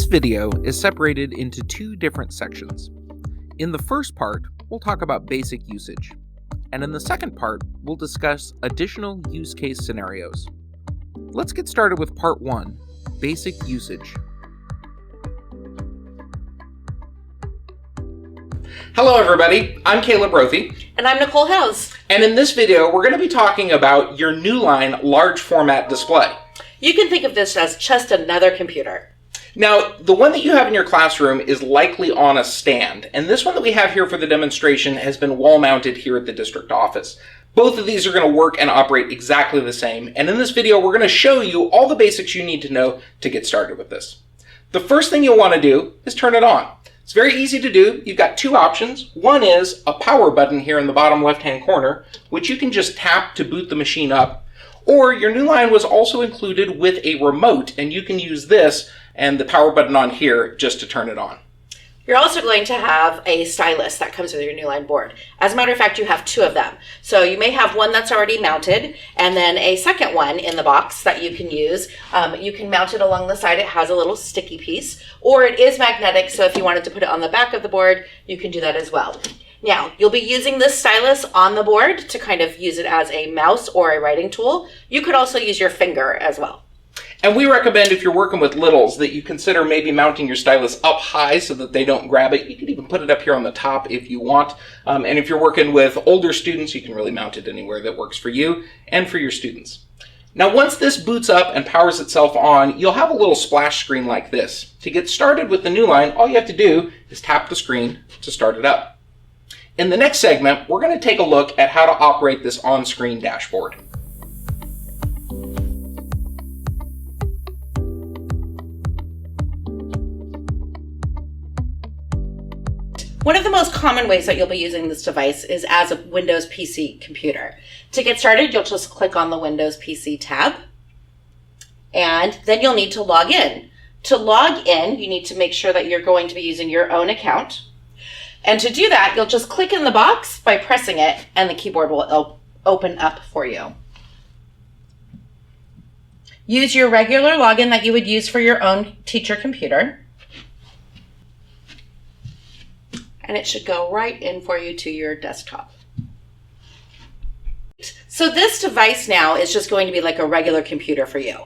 This video is separated into two different sections. In the first part, we'll talk about basic usage, and in the second part, we'll discuss additional use case scenarios. Let's get started with part 1, basic usage. Hello everybody, I'm Caleb Rothy. And I'm Nicole Howes. And in this video, we're going to be talking about your Newline large format display. You can think of this as just another computer. Now, the one that you have in your classroom is likely on a stand, and this one that we have here for the demonstration has been wall mounted here at the district office. Both of these are going to work and operate exactly the same, and in this video we're going to show you all the basics you need to know to get started with this. The first thing you'll want to do is turn it on. It's very easy to do. You've got two options. One is a power button here in the bottom left-hand corner, which you can just tap to boot the machine up. Or your Newline was also included with a remote, and you can use this and the power button on here just to turn it on. You're also going to have a stylus that comes with your Newline board. As a matter of fact, you have two of them. So you may have one that's already mounted and then a second one in the box that you can use. You can mount it along the side. It has a little sticky piece, or it is magnetic. So if you wanted to put it on the back of the board, you can do that as well. Now, you'll be using this stylus on the board to kind of use it as a mouse or a writing tool. You could also use your finger as well. And we recommend, if you're working with littles, that you consider maybe mounting your stylus up high so that they don't grab it. You can even put it up here on the top if you want. And if you're working with older students, you can really mount it anywhere that works for you and for your students. Now, once this boots up and powers itself on, you'll have a little splash screen like this. To get started with the Newline, all you have to do is tap the screen to start it up. In the next segment, we're going to take a look at how to operate this on-screen dashboard. One of the most common ways that you'll be using this device is as a Windows PC computer. To get started, you'll just click on the Windows PC tab, and then you'll need to log in. To log in, you need to make sure that you're going to be using your own account. And to do that, you'll just click in the box by pressing it, and the keyboard will open up for you. Use your regular login that you would use for your own teacher computer. And it should go right in for you to your desktop. So this device now is just going to be like a regular computer for you.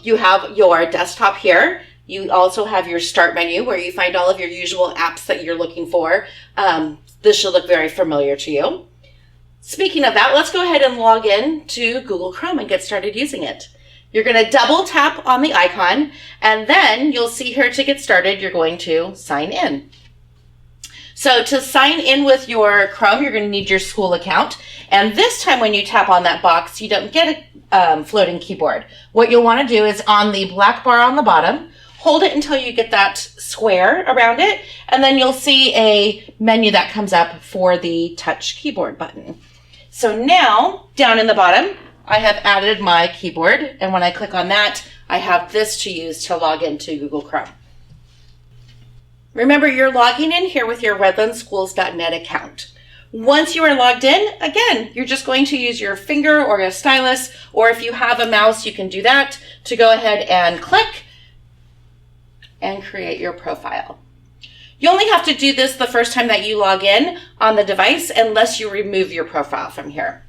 You have your desktop here. You also have your start menu where you find all of your usual apps that you're looking for. This should look very familiar to you. Speaking of that, let's go ahead and log in to Google Chrome and get started using it. You're going to double tap on the icon, and then you'll see here to get started, you're going to sign in. So to sign in with your Chrome, you're going to need your school account. And this time when you tap on that box, you don't get a floating keyboard. What you'll want to do is on the black bar on the bottom, hold it until you get that square around it, and then you'll see a menu that comes up for the touch keyboard button. So now, down in the bottom, I have added my keyboard, and when I click on that, I have this to use to log into Google Chrome. Remember, you're logging in here with your redlandschools.net account. Once you are logged in, again, you're just going to use your finger or a stylus, or if you have a mouse, you can do that to go ahead and click and create your profile. You only have to do this the first time that you log in on the device unless you remove your profile from here.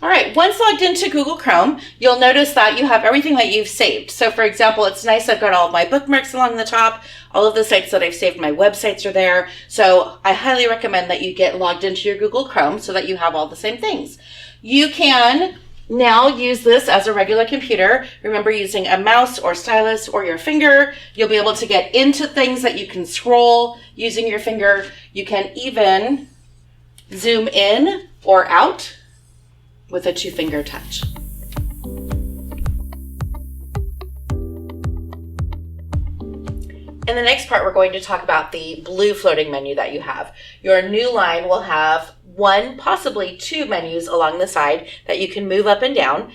All right, once logged into Google Chrome, you'll notice that you have everything that you've saved. So for example, it's nice I've got all of my bookmarks along the top. All of the sites that I've saved, my websites are there. So I highly recommend that you get logged into your Google Chrome so that you have all the same things. You can now use this as a regular computer. Remember, using a mouse or stylus or your finger, you'll be able to get into things that you can scroll using your finger. You can even zoom in or out with a two-finger touch. In the next part, we're going to talk about the blue floating menu that you have. Your Newline will have one, possibly two menus along the side that you can move up and down.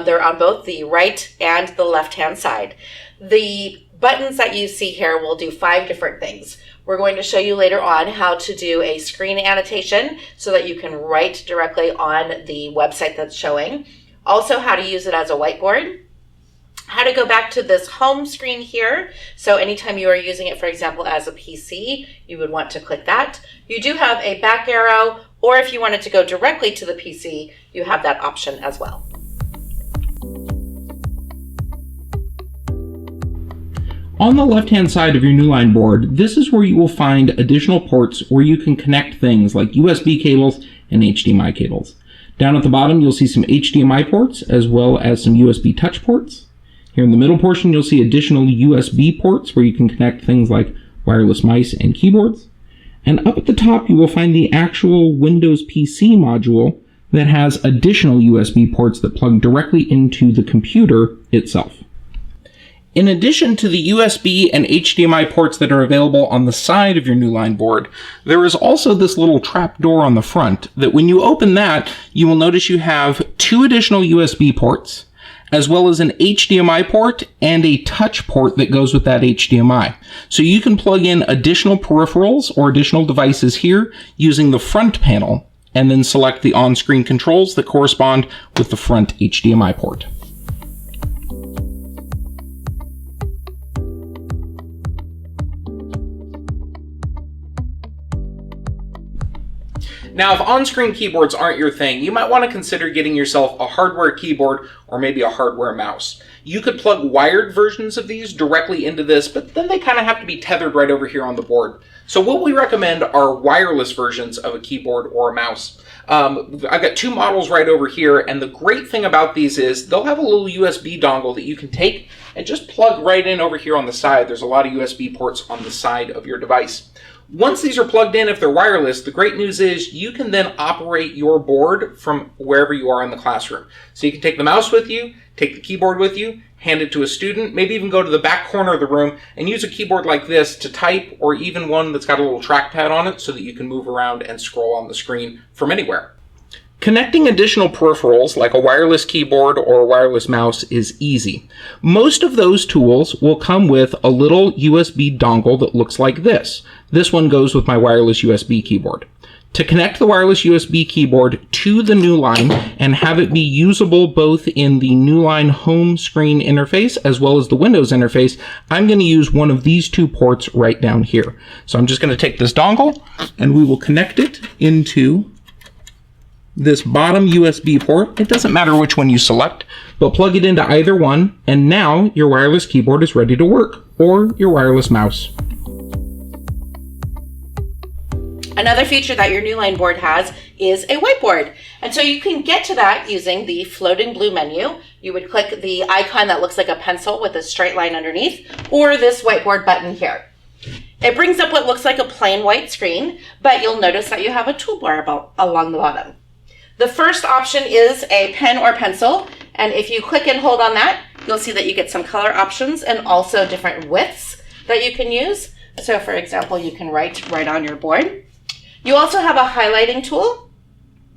They're on both the right and the left-hand side. The buttons that you see here will do 5 different things. We're going to show you later on how to do a screen annotation so that you can write directly on the website that's showing. Also, how to use it as a whiteboard. how to go back to this home screen here. So anytime you are using it, for example, as a PC, you would want to click that. You do have a back arrow, or if you wanted to go directly to the PC, you have that option as well. On the left-hand side of your Newline board, this is where you will find additional ports where you can connect things like USB cables and HDMI cables. Down at the bottom, you'll see some HDMI ports as well as some USB touch ports. Here in the middle portion, you'll see additional USB ports where you can connect things like wireless mice and keyboards. And up at the top, you will find the actual Windows PC module that has additional USB ports that plug directly into the computer itself. In addition to the USB and HDMI ports that are available on the side of your Newline board, there is also this little trap door on the front that when you open that, you will notice you have 2 additional USB ports, as well as an HDMI port and a touch port that goes with that HDMI. So you can plug in additional peripherals or additional devices here using the front panel, and then select the on-screen controls that correspond with the front HDMI port. Now, if on-screen keyboards aren't your thing, you might want to consider getting yourself a hardware keyboard or maybe a hardware mouse. You could plug wired versions of these directly into this, but then they kind of have to be tethered right over here on the board. So what we recommend are wireless versions of a keyboard or a mouse. I've got 2 models right over here, and the great thing about these is they'll have a little USB dongle that you can take and just plug right in over here on the side. There's a lot of USB ports on the side of your device. Once these are plugged in, if they're wireless, the great news is you can then operate your board from wherever you are in the classroom. So you can take the mouse with you, take the keyboard with you, hand it to a student, maybe even go to the back corner of the room and use a keyboard like this to type, or even one that's got a little trackpad on it so that you can move around and scroll on the screen from anywhere. Connecting additional peripherals like a wireless keyboard or a wireless mouse is easy. Most of those tools will come with a little USB dongle that looks like this. This one goes with my wireless USB keyboard. To connect the wireless USB keyboard to the Newline and have it be usable both in the Newline home screen interface as well as the Windows interface, I'm going to use one of these 2 ports right down here. So I'm just going to take this dongle and we will connect it into this bottom USB port. It doesn't matter which one you select, but plug it into either one, and now your wireless keyboard is ready to work, or your wireless mouse. Another feature that your Newline board has is a whiteboard. And so you can get to that using the floating blue menu. You would click the icon that looks like a pencil with a straight line underneath, or this whiteboard button here. It brings up what looks like a plain white screen, but you'll notice that you have a toolbar along the bottom. The first option is a pen or pencil, and if you click and hold on that, you'll see that you get some color options and also different widths that you can use. So for example, you can write right on your board. You also have a highlighting tool,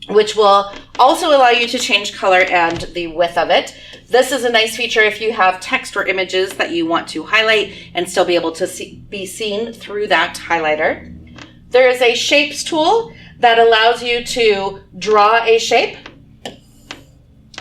which will also allow you to change color and the width of it. This is a nice feature if you have text or images that you want to highlight and still be able to be seen through that highlighter. There is a shapes tool that allows you to draw a shape.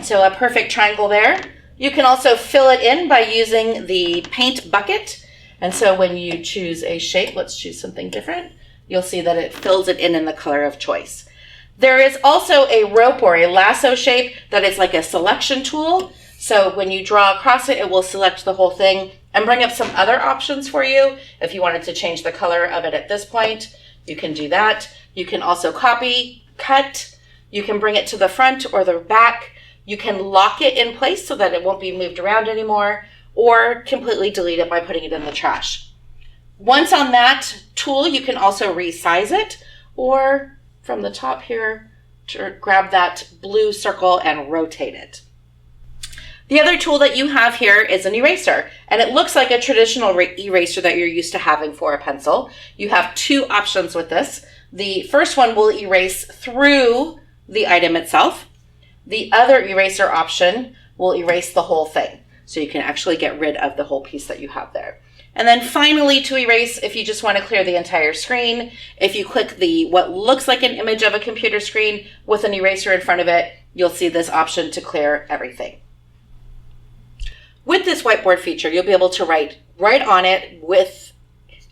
So a perfect triangle there. You can also fill it in by using the paint bucket. And so when you choose a shape, let's choose something different, you'll see that it fills it in the color of choice. There is also a rope or a lasso shape that is like a selection tool. So when you draw across it, it will select the whole thing and bring up some other options for you. If you wanted to change the color of it at this point, you can do that. You can also copy, cut, you can bring it to the front or the back. You can lock it in place so that it won't be moved around anymore, or completely delete it by putting it in the trash. Once on that tool, you can also resize it, or from the top here, to grab that blue circle and rotate it. The other tool that you have here is an eraser, and it looks like a traditional eraser that you're used to having for a pencil. You have 2 options with this. The first one will erase through the item itself. The other eraser option will erase the whole thing. So you can actually get rid of the whole piece that you have there. And then finally, to erase, if you just want to clear the entire screen, if you click the what looks like an image of a computer screen with an eraser in front of it, you'll see this option to clear everything. With this whiteboard feature, you'll be able to write right on it with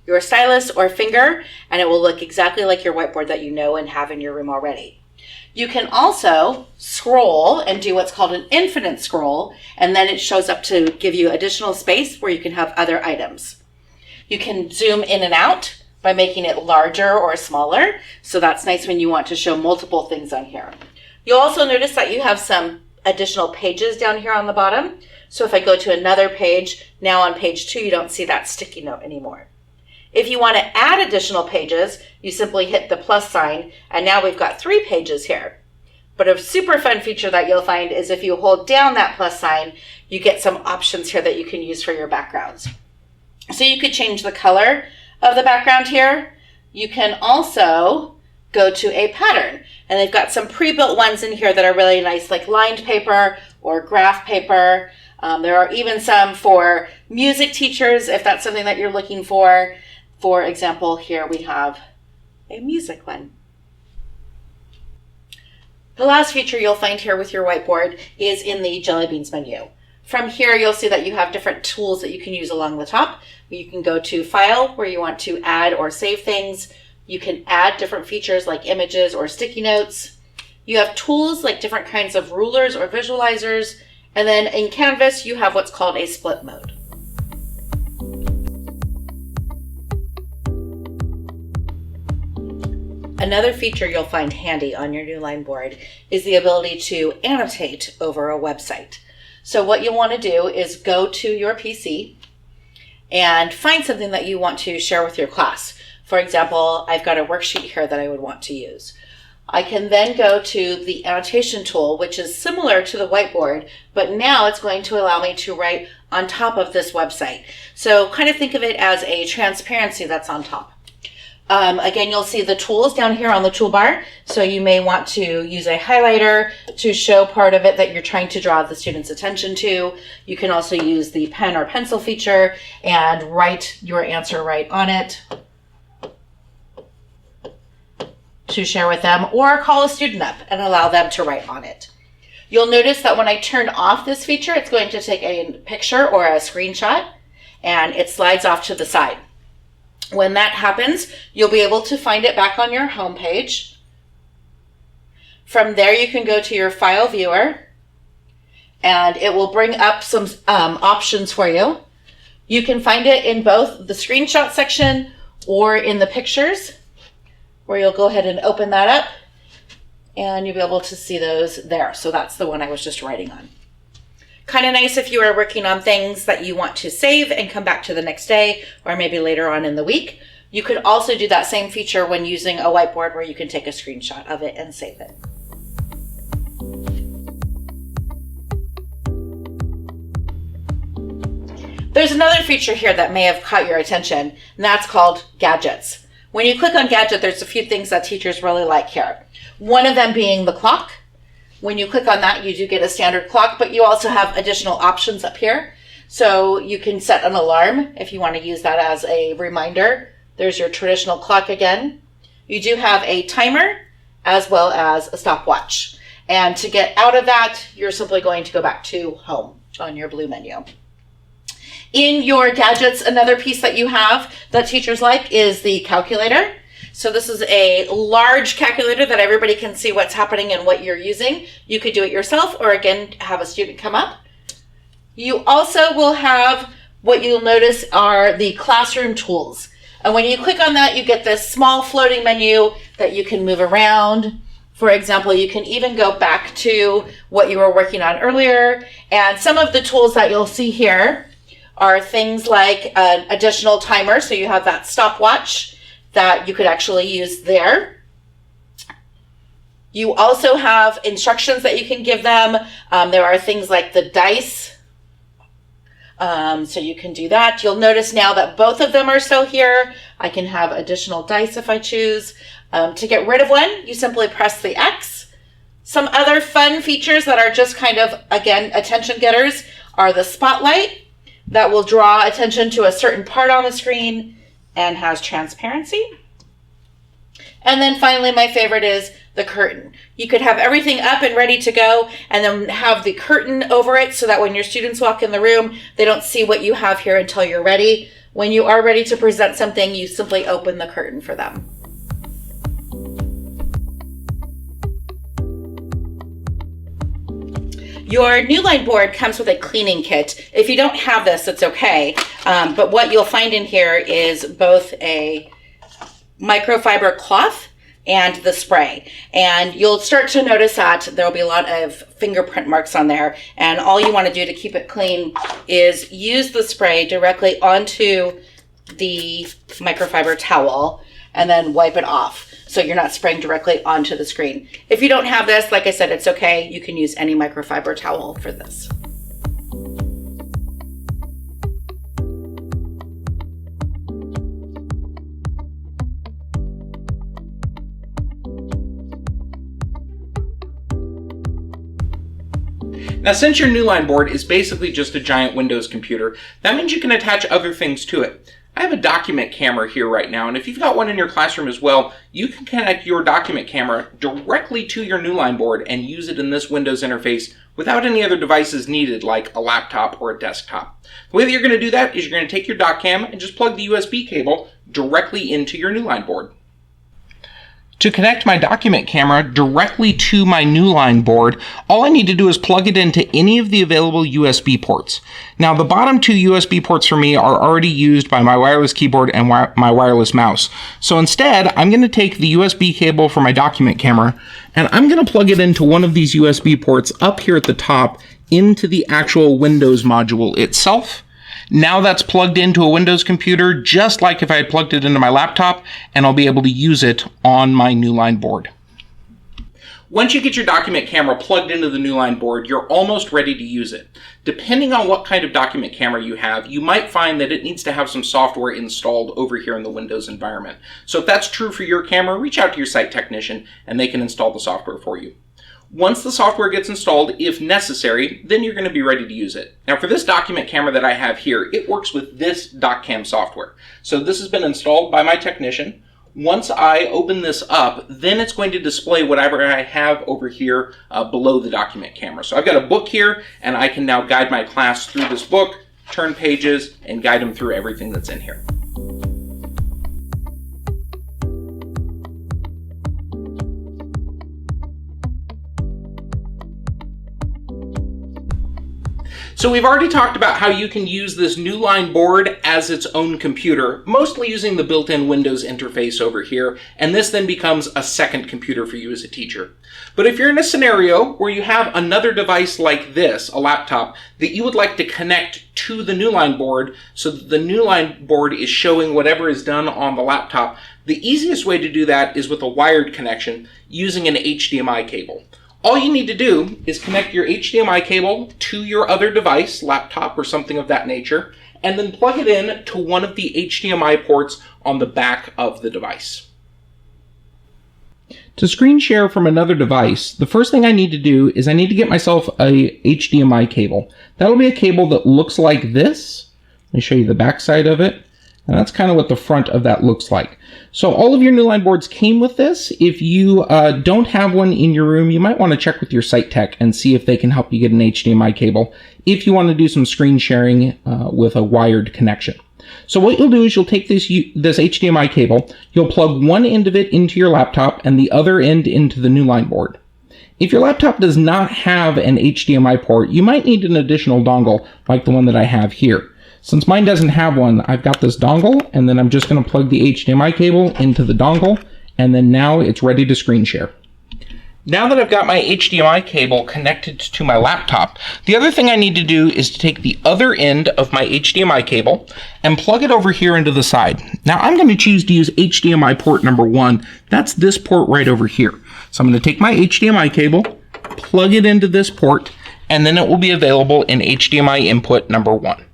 your stylus or finger, and it will look exactly like your whiteboard that you know and have in your room already. You can also scroll and do what's called an infinite scroll, and then it shows up to give you additional space where you can have other items. You can zoom in and out by making it larger or smaller, so that's nice when you want to show multiple things on here. You'll also notice that you have some additional pages down here on the bottom. So if I go to another page, now on page 2, you don't see that sticky note anymore. If you want to add additional pages, you simply hit the plus sign, and now we've got 3 pages here. But a super fun feature that you'll find is if you hold down that plus sign, you get some options here that you can use for your backgrounds. So you could change the color of the background here. You can also go to a pattern, and they've got some pre-built ones in here that are really nice, like lined paper or graph paper. There are even some for music teachers if that's something that you're looking for. For example, here we have a music one. The last feature you'll find here with your whiteboard is in the Jelly Beans menu. From here, you'll see that you have different tools that you can use along the top. You can go to File, where you want to add or save things. You can add different features like images or sticky notes. You have tools like different kinds of rulers or visualizers. And then in Canvas, you have what's called a split mode. Another feature you'll find handy on your Newline board is the ability to annotate over a website. So what you'll want to do is go to your PC and find something that you want to share with your class. For example, I've got a worksheet here that I would want to use. I can then go to the annotation tool, which is similar to the whiteboard, but now it's going to allow me to write on top of this website. So kind of think of it as a transparency that's on top. Again, you'll see the tools down here on the toolbar. So you may want to use a highlighter to show part of it that you're trying to draw the student's attention to. You can also use the pen or pencil feature and write your answer right on it to share with them, or call a student up and allow them to write on it. You'll notice that when I turn off this feature, it's going to take a picture or a screenshot and it slides off to the side. When that happens, you'll be able to find it back on your home page. From there, you can go to your file viewer and it will bring up some options for you. You can find it in both the screenshot section or in the pictures, where you'll go ahead and open that up and you'll be able to see those there. So that's the one I was just writing on. Kind of nice if you are working on things that you want to save and come back to the next day or maybe later on in the week. You could also do that same feature when using a whiteboard, where you can take a screenshot of it and save it. There's another feature here that may have caught your attention, and that's called Gadgets. When you click on Gadget, there's a few things that teachers really like here. One of them being the clock. When you click on that, you do get a standard clock, but you also have additional options up here. So you can set an alarm if you want to use that as a reminder. There's your traditional clock again. You do have a timer as well as a stopwatch. And to get out of that, you're simply going to go back to Home on your blue menu. In your Gadgets, another piece that you have that teachers like is the calculator. So this is a large calculator that everybody can see what's happening and what you're using. You could do it yourself, or again, have a student come up. You also will have what you'll notice are the classroom tools. And when you click on that, you get this small floating menu that you can move around. For example, you can even go back to what you were working on earlier. And some of the tools that you'll see here are things like an additional timer. So you have that stopwatch that you could actually use there. You also have instructions that you can give them. There are things like the dice. So you can do that. You'll notice now that both of them are still here. I can have additional dice if I choose. To get rid of one, you simply press the X. Some other fun features that are just kind of, again, attention getters are the spotlight that will draw attention to a certain part on the screen and has transparency. And then finally, my favorite is the curtain. You could have everything up and ready to go and then have the curtain over it so that when your students walk in the room, they don't see what you have here until you're ready. When you are ready to present something, you simply open the curtain for them. Your Newline board comes with a cleaning kit. If you don't have this, it's okay. But what you'll find in here is both a microfiber cloth and the spray. And you'll start to notice that there'll be a lot of fingerprint marks on there. And all you want to do to keep it clean is use the spray directly onto the microfiber towel and then wipe it off, so you're not spraying directly onto the screen. If you don't have this, like I said, it's okay. You can use any microfiber towel for this. Now, since your Newline board is basically just a giant Windows computer, that means you can attach other things to it. I have a document camera here right now, and if you've got one in your classroom as well, you can connect your document camera directly to your Newline board and use it in this Windows interface without any other devices needed, like a laptop or a desktop. The way that you're going to do that is you're going to take your dock cam and just plug the USB cable directly into your Newline board. To connect my document camera directly to my Newline board, all I need to do is plug it into any of the available USB ports. Now, the bottom two USB ports for me are already used by my wireless keyboard and my wireless mouse. So instead, I'm going to take the USB cable for my document camera, and I'm going to plug it into one of these USB ports up here at the top into the actual Windows module itself. Now that's plugged into a Windows computer, just like if I had plugged it into my laptop, and I'll be able to use it on my Newline board. Once you get your document camera plugged into the Newline board, you're almost ready to use it. Depending on what kind of document camera you have, you might find that it needs to have some software installed over here in the Windows environment. So if that's true for your camera, reach out to your site technician and they can install the software for you. Once the software gets installed, if necessary, then you're going to be ready to use it. Now, for this document camera that I have here, it works with this DocCam software. So this has been installed by my technician. Once I open this up, then it's going to display whatever I have over here below the document camera. So I've got a book here, and I can now guide my class through this book, turn pages, and guide them through everything that's in here. So we've already talked about how you can use this Newline board as its own computer, mostly using the built-in Windows interface over here, and this then becomes a second computer for you as a teacher. But if you're in a scenario where you have another device like this, a laptop, that you would like to connect to the Newline board so that the Newline board is showing whatever is done on the laptop, the easiest way to do that is with a wired connection using an HDMI cable. All you need to do is connect your HDMI cable to your other device, laptop or something of that nature, and then plug it in to one of the HDMI ports on the back of the device. To screen share from another device, the first thing I need to do is I need to get myself a HDMI cable. That'll be a cable that looks like this. Let me show you the back side of it. And that's kind of what the front of that looks like. So all of your Newline boards came with this. If you don't have one in your room, you might want to check with your site tech and see if they can help you get an HDMI cable if you want to do some screen sharing with a wired connection. So what you'll do is you'll take this HDMI cable, you'll plug one end of it into your laptop and the other end into the Newline board. If your laptop does not have an HDMI port, you might need an additional dongle like the one that I have here. Since mine doesn't have one, I've got this dongle, and then I'm just going to plug the HDMI cable into the dongle, and then now it's ready to screen share. Now that I've got my HDMI cable connected to my laptop, the other thing I need to do is to take the other end of my HDMI cable and plug it over here into the side. Now I'm going to choose to use HDMI port number 1. That's this port right over here. So I'm going to take my HDMI cable, plug it into this port, and then it will be available in HDMI input number 1.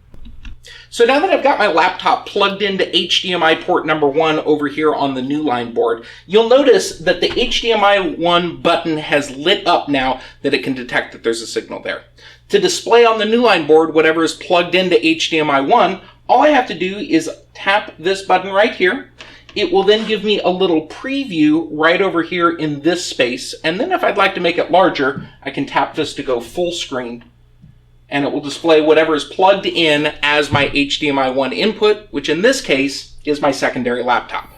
So now that I've got my laptop plugged into HDMI port number 1 over here on the Newline board, you'll notice that the HDMI 1 button has lit up now that it can detect that there's a signal there. To display on the Newline board whatever is plugged into HDMI 1, all I have to do is tap this button right here. It will then give me a little preview right over here in this space. And then if I'd like to make it larger, I can tap this to go full screen. And it will display whatever is plugged in as my HDMI 1 input, which in this case is my secondary laptop.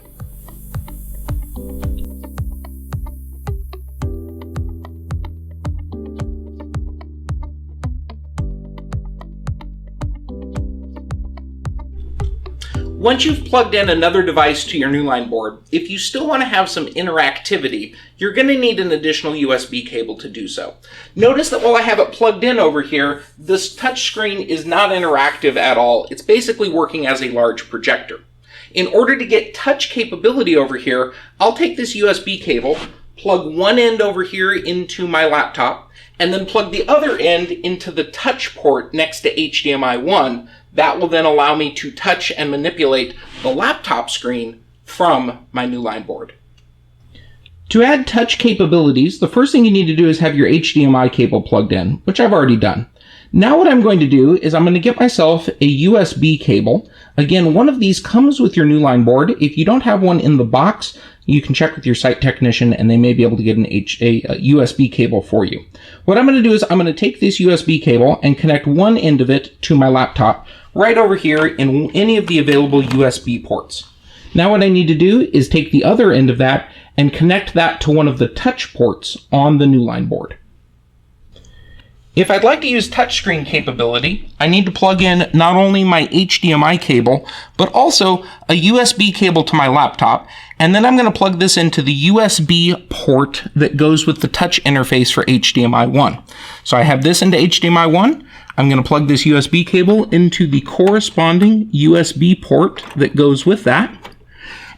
Once you've plugged in another device to your Newline board, if you still want to have some interactivity, you're going to need an additional USB cable to do so. Notice that while I have it plugged in over here, this touchscreen is not interactive at all. It's basically working as a large projector. In order to get touch capability over here, I'll take this USB cable, plug one end over here into my laptop, and then plug the other end into the touch port next to HDMI 1. That will then allow me to touch and manipulate the laptop screen from my Newline board. To add touch capabilities, the first thing you need to do is have your HDMI cable plugged in, which I've already done. Now what I'm going to do is I'm going to get myself a USB cable. Again, one of these comes with your Newline board. If you don't have one in the box, you can check with your site technician and they may be able to get a USB cable for you. What I'm going to do is I'm going to take this USB cable and connect one end of it to my laptop right over here in any of the available USB ports. Now what I need to do is take the other end of that and connect that to one of the touch ports on the Newline board. If I'd like to use touchscreen capability, I need to plug in not only my HDMI cable, but also a USB cable to my laptop, and then I'm going to plug this into the USB port that goes with the touch interface for HDMI 1. So I have this into HDMI 1. I'm going to plug this USB cable into the corresponding USB port that goes with that.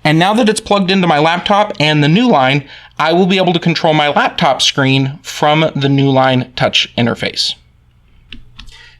And now that it's plugged into my laptop and the Newline, I will be able to control my laptop screen from the Newline touch interface.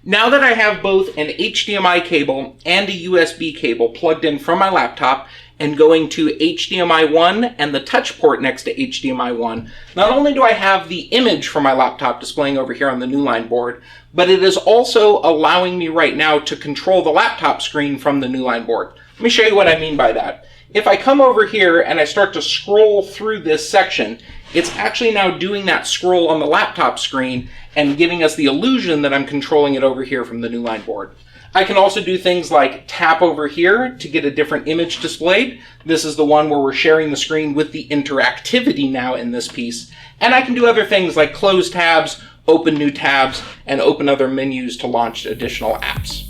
Now that I have both an HDMI cable and a USB cable plugged in from my laptop and going to HDMI 1 and the touch port next to HDMI 1, not only do I have the image from my laptop displaying over here on the Newline board, but it is also allowing me right now to control the laptop screen from the Newline board. Let me show you what I mean by that. If I come over here and I start to scroll through this section, it's actually now doing that scroll on the laptop screen and giving us the illusion that I'm controlling it over here from the Newline board. I can also do things like tap over here to get a different image displayed. This is the one where we're sharing the screen with the interactivity now in this piece. And I can do other things like close tabs, open new tabs, and open other menus to launch additional apps.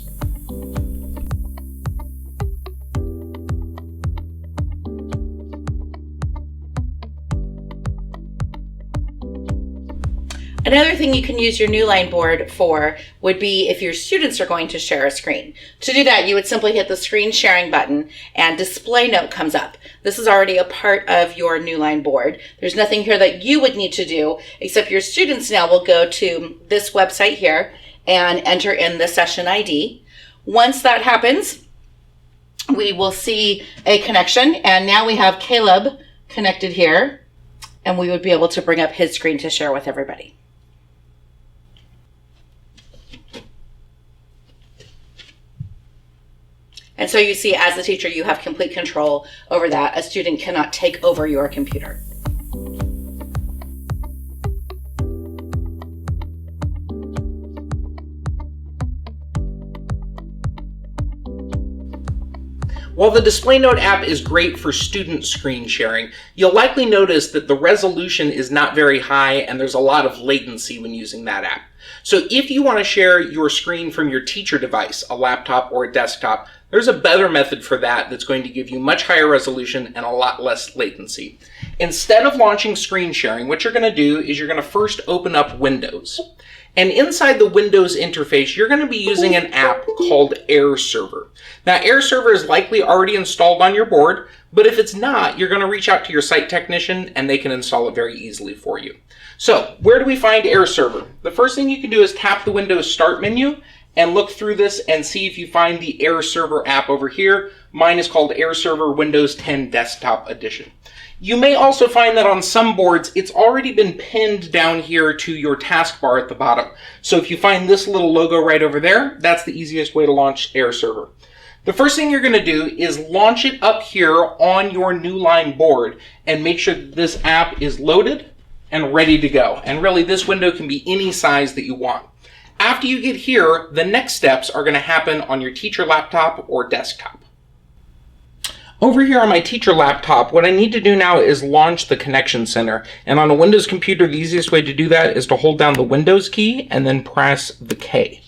Another thing you can use your Newline board for would be if your students are going to share a screen. To do that, you would simply hit the screen sharing button and DisplayNote comes up. This is already a part of your Newline board. There's nothing here that you would need to do, except your students now will go to this website here and enter in the session ID. Once that happens, we will see a connection, and now we have Caleb connected here, and we would be able to bring up his screen to share with everybody. And so you see, as the teacher, you have complete control over that. A student cannot take over your computer. While the DisplayNote app is great for student screen sharing, you'll likely notice that the resolution is not very high and there's a lot of latency when using that app. So if you want to share your screen from your teacher device, a laptop or a desktop, there's a better method for that that's going to give you much higher resolution and a lot less latency. Instead of launching screen sharing, what you're going to do is you're going to first open up Windows. And inside the Windows interface, you're going to be using an app called AirServer. Now, AirServer is likely already installed on your board, but if it's not, you're going to reach out to your site technician and they can install it very easily for you. So, where do we find AirServer? The first thing you can do is tap the Windows Start menu and look through this and see if you find the AirServer app over here. Mine is called AirServer Windows 10 Desktop Edition. You may also find that on some boards, it's already been pinned down here to your taskbar at the bottom. So if you find this little logo right over there, that's the easiest way to launch AirServer. The first thing you're going to do is launch it up here on your Newline board and make sure that this app is loaded and ready to go. And really, this window can be any size that you want. After you get here, the next steps are going to happen on your teacher laptop or desktop. Over here on my teacher laptop, what I need to do now is launch the Connection Center. And on a Windows computer, the easiest way to do that is to hold down the Windows key and then press the K.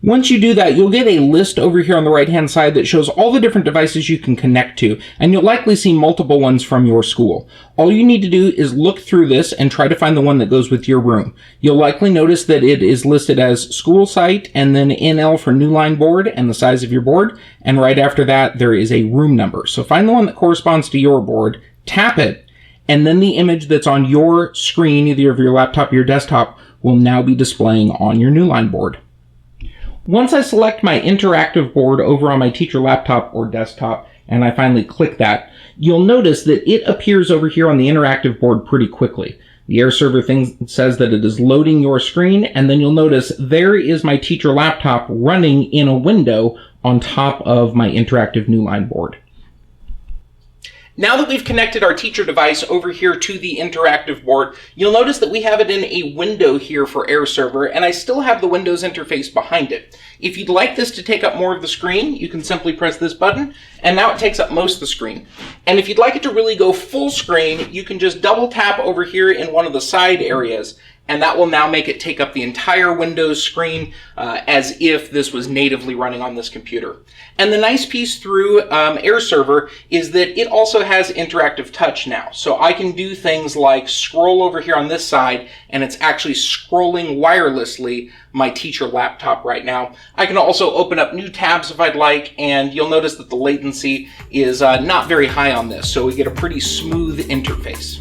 Once you do that, you'll get a list over here on the right-hand side that shows all the different devices you can connect to, and you'll likely see multiple ones from your school. All you need to do is look through this and try to find the one that goes with your room. You'll likely notice that it is listed as school site and then NL for Newline board and the size of your board, and right after that there is a room number. So find the one that corresponds to your board, tap it, and then the image that's on your screen, either of your laptop or your desktop, will now be displaying on your Newline board. Once I select my interactive board over on my teacher laptop or desktop, and I finally click that, you'll notice that it appears over here on the interactive board pretty quickly. The AirServer thing says that it is loading your screen, and then you'll notice there is my teacher laptop running in a window on top of my interactive Newline board. Now that we've connected our teacher device over here to the interactive board, you'll notice that we have it in a window here for AirServer, and I still have the Windows interface behind it. If you'd like this to take up more of the screen, you can simply press this button, and now it takes up most of the screen. And if you'd like it to really go full screen, you can just double tap over here in one of the side areas, and that will now make it take up the entire Windows screen as if this was natively running on this computer. And the nice piece through AirServer is that it also has interactive touch now. So I can do things like scroll over here on this side, and it's actually scrolling wirelessly my teacher laptop right now. I can also open up new tabs if I'd like, and you'll notice that the latency is not very high on this, so we get a pretty smooth interface.